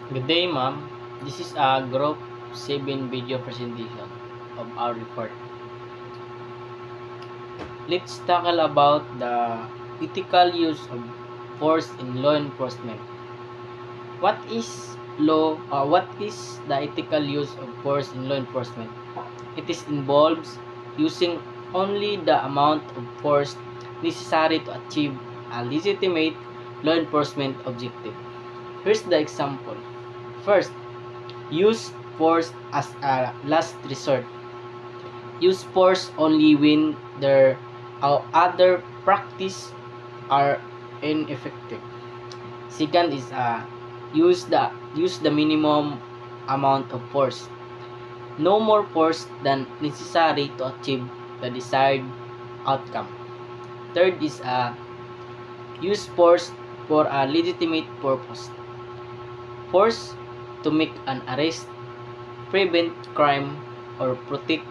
Good day, ma'am. This is a Group 7 video presentation of our report. Let's tackle about the ethical use of force in law enforcement. What is what is the ethical use of force in law enforcement? It is involves using only the amount of force necessary to achieve a legitimate law enforcement objective. Here's the example. First, use force as a last resort. Use force only when their other practice are ineffective. Second is use the minimum amount of force. No more force than necessary to achieve the desired outcome. Third is use force for a legitimate purpose. Force to make an arrest, prevent crime, or protect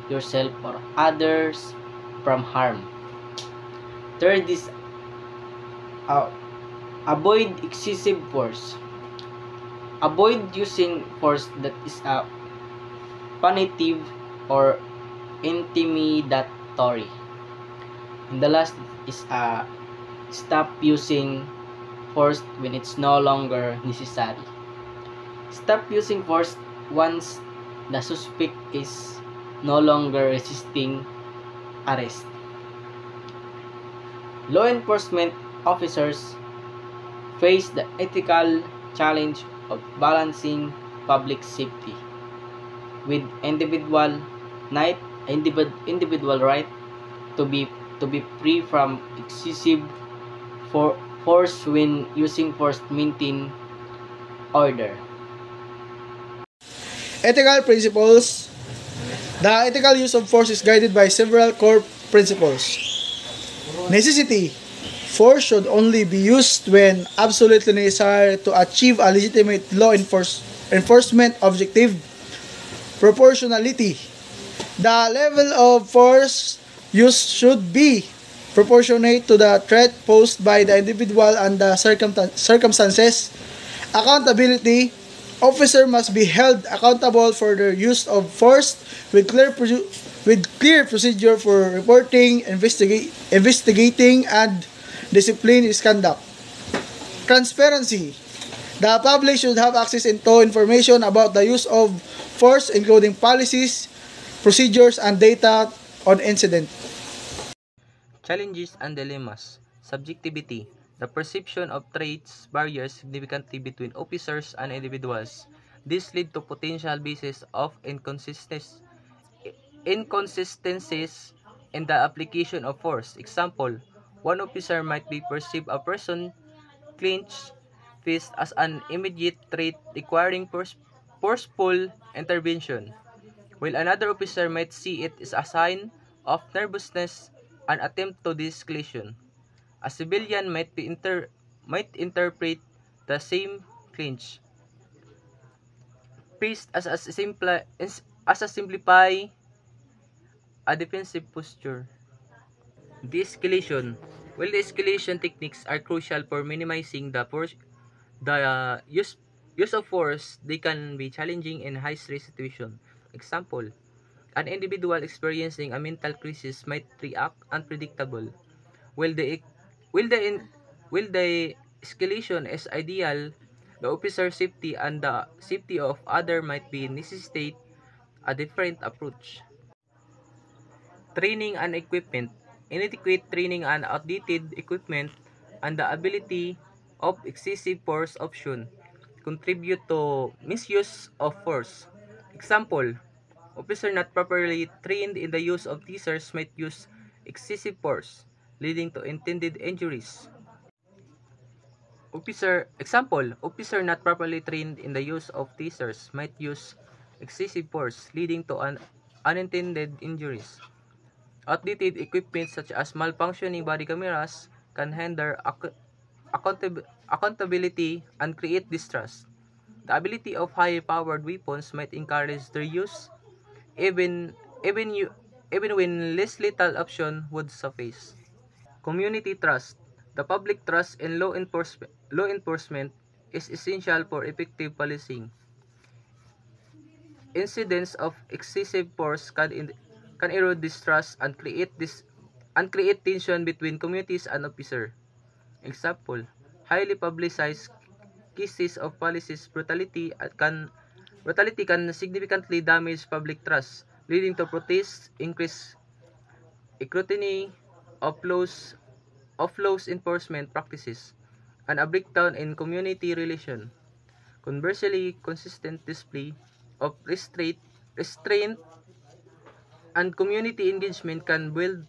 yourself or others from harm. Third is uh, avoid excessive force. Avoid using force that is punitive or intimidatory. And the last is stop using force when it's no longer necessary. Stop using force once the suspect is no longer resisting arrest. Law enforcement officers face the ethical challenge of balancing public safety with individual right to be free from excessive force when using force to maintain order. Ethical principles. The ethical use of force is guided by several core principles. Necessity. Force should only be used when absolutely necessary to achieve a legitimate enforcement objective. Proportionality. The level of force used should be proportionate to the threat posed by the individual and the circumstances. Accountability. Officer must be held accountable for their use of force with clear procedure for reporting, investigating, and discipline misconduct. Transparency. The public should have access into information about the use of force, including policies, procedures, and data on incident. Challenges and dilemmas. Subjectivity. The perception of traits varies significantly between officers and individuals. This lead to potential basis of inconsistencies in the application of force. Example, one officer might be perceive a person clench fist as an immediate trait requiring forceful intervention, while another officer might see it as a sign of nervousness and attempt to de-escalation. A civilian might interpret the same clinch priest as a simplify a defensive posture. De-escalation. While the escalation techniques are crucial for minimizing the use of force, they can be challenging in high-stress situations. Example, an individual experiencing a mental crisis might react unpredictable. While the while the in, while the escalation is ideal, the officer's safety and the safety of other might be necessitate a different approach. Training and equipment. Inadequate training and outdated equipment and the ability of excessive force option contribute to misuse of force. Example, officer not properly trained in the use of tasers might use excessive force, leading to intended injuries. Officer not properly trained in the use of tasers might use excessive force, leading to unintended injuries. Outdated equipment such as malfunctioning body cameras can hinder accountability and create distrust. The ability of high-powered weapons might encourage their use, even even you even when less lethal option would suffice. Community trust. The public trust in law enforcement is essential for effective policing. Incidents of excessive force can erode distrust and create tension between communities and officers. Example, highly publicized cases of police brutality can significantly damage public trust, leading to protests, increased scrutiny of laws enforcement practices, and a breakdown in community relation. Conversely, consistent display of restraint and community engagement can build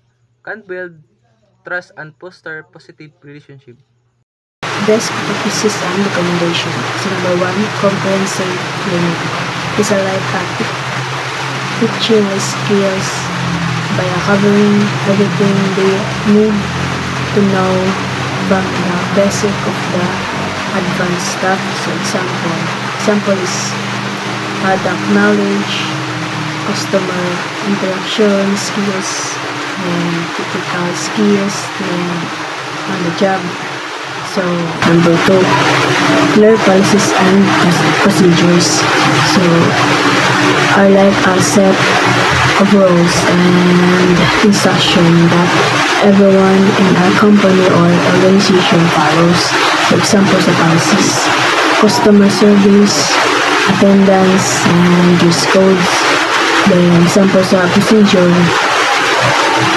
trust and foster positive relationship. Best practices and recommendations. So number 1, comprehensive training. Is a life practice teaching skills by covering everything they need to know from the basic of the advanced stuff. So example is product knowledge, customer interaction skills, and critical skills on the job. So number 2, clear policies and procedures. So are like a set of rules and instruction that everyone in a company or organization follows. For example, sa policies, customer service, attendance, and dress codes. Then example sa procedure,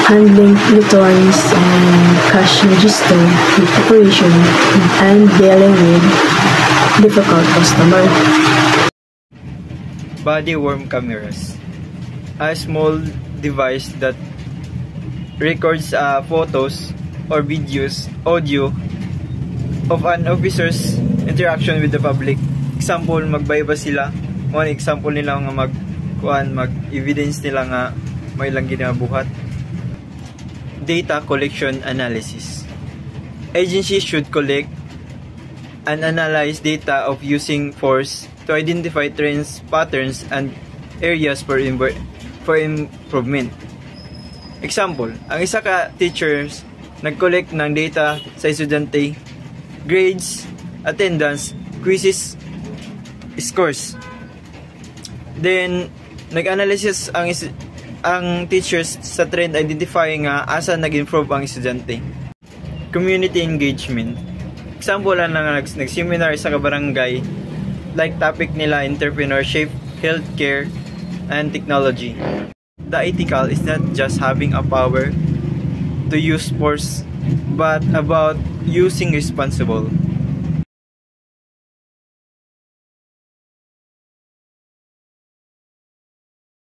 handling returns and cash register with operation, and dealing with difficult customer. Body-worn cameras, a small device that records photos or videos, audio of an officer's interaction with the public. Example, magbayba sila. One example nila nga mag-evidence nila nga may lang ginabuhat. Data collection analysis. Agencies should collect and analyze data of using force to identify trends, patterns, and areas for improvement. Example, ang isa ka teachers nag-collect ng data sa estudyante, grades, attendance, quizzes, scores. Then, nag-analysis ang teachers sa trend identifying nga asa nag-improve ang estudyante. Community engagement. Example lang nag-seminar sa kabarangay, like topic nila entrepreneurship, healthcare, and technology. The ethical is not just having a power to use force, but about using responsible.